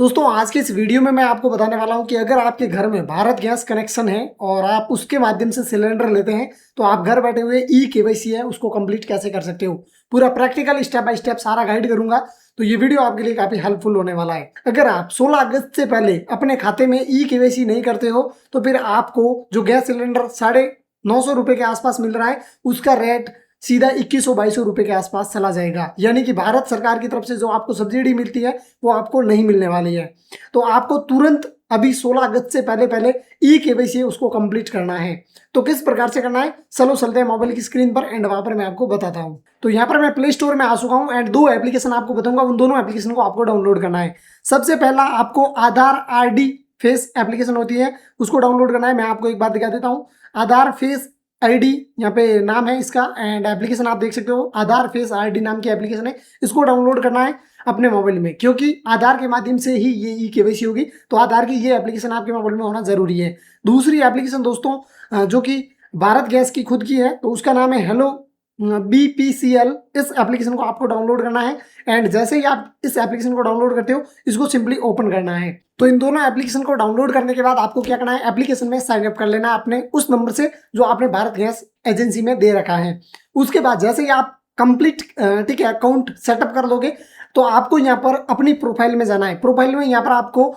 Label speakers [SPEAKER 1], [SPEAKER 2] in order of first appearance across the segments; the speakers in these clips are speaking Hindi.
[SPEAKER 1] दोस्तों आज के इस वीडियो में मैं आपको बताने वाला हूं कि अगर आपके घर में भारत गैस कनेक्शन है और आप उसके माध्यम से सिलेंडर लेते हैं तो आप घर बैठे हुए ई केवाईसी है उसको कंप्लीट कैसे कर सकते हो। पूरा प्रैक्टिकल स्टेप बाय स्टेप सारा गाइड करूंगा, तो ये वीडियो आपके लिए काफी हेल्पफुल होने वाला है। अगर आप 16 अगस्त से पहले अपने खाते में ई केवाईसी नहीं करते हो तो फिर आपको जो गैस सिलेंडर 950 रुपए के आसपास मिल रहा है उसका रेट सीधा 2100-2200 रुपए के आसपास चला जाएगा। यानी कि भारत सरकार की तरफ से जो आपको सब्सिडी मिलती है वो आपको नहीं मिलने वाली है। तो आपको तुरंत अभी 16 अगस्त से पहले पहले ई केवाईसी उसको कंप्लीट करना है। तो किस प्रकार से करना है चलो चलते हैं मोबाइल की स्क्रीन पर एंड वहां पर मैं आपको बताता हूं। तो यहाँ पर मैं प्ले स्टोर में आ चुका हूं एंड दो एप्लीकेशन आपको बताऊंगा, उन दोनों एप्लीकेशन को आपको डाउनलोड करना है। सबसे पहला आपको आधार आरडी फेस एप्लीकेशन होती है उसको डाउनलोड करना है। मैं आपको एक बात दिखा देता हूँ, आधार फेस आईडी यहाँ पे नाम है इसका एंड एप्लीकेशन आप देख सकते हो, आधार फेस आईडी नाम की एप्लीकेशन है। इसको डाउनलोड करना है अपने मोबाइल में, क्योंकि आधार के माध्यम से ही ये ई केवाईसी होगी, तो आधार की ये एप्लीकेशन आपके मोबाइल में होना जरूरी है। दूसरी एप्लीकेशन दोस्तों जो कि भारत गैस की खुद की है, तो उसका नाम है हेलो BPCL। इस एप्लीकेशन को आपको डाउनलोड करना है एंड जैसे ही आप इस एप्लीकेशन को डाउनलोड करते हो इसको सिंपली ओपन करना है। तो इन दोनों एप्लीकेशन को डाउनलोड करने के बाद आपको क्या करना है, एप्लीकेशन में साइन अप कर लेना है अपने उस नंबर से जो आपने भारत गैस एजेंसी में दे रखा है। उसके बाद जैसे ही आप कंप्लीट ठीक है अकाउंट सेटअप कर लोगे तो आपको यहाँ पर अपनी प्रोफाइल में जाना है। प्रोफाइल में यहाँ पर आपको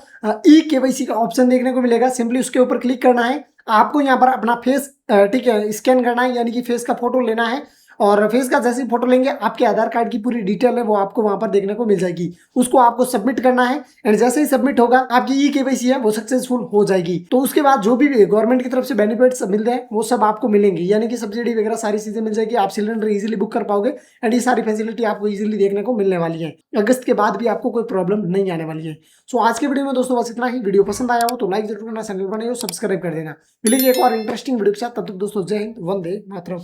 [SPEAKER 1] ई केवाईसी का ऑप्शन देखने को मिलेगा, सिंपली उसके ऊपर क्लिक करना है। आपको यहाँ पर अपना फेस ठीक है स्कैन करना है, यानी कि फेस का फोटो लेना है और फेस का जैसे फोटो लेंगे आपके आधार कार्ड की पूरी डिटेल है वो आपको वहां पर देखने को मिल जाएगी। उसको आपको सबमिट करना है एंड जैसे ही सबमिट होगा आपकी ई केवाईसी है वो सक्सेसफुल हो जाएगी। तो उसके बाद जो भी गवर्नमेंट की तरफ से बेनिफिट्स मिलते हैं वो सब आपको मिलेंगे, यानी कि सब्सिडी वगैरह सारी चीजें मिल जाएगी, आप सिलेंडर इजीली बुक कर पाओगे एंड ये सारी फैसिलिटी आपको इजीली देखने को मिलने वाली है। अगस्त के बाद भी आपको कोई प्रॉब्लम नहीं आने वाली है। सो आज के वीडियो में दोस्तों बस इतना ही। वीडियो पसंद आया हो तो लाइक जरूर करना, चैनल पर नए हो सब्सक्राइब कर देना। मिलेंगे एक और इंटरेस्टिंग वीडियो के साथ, तब तक दोस्तों जय हिंद, वंदे मातरम।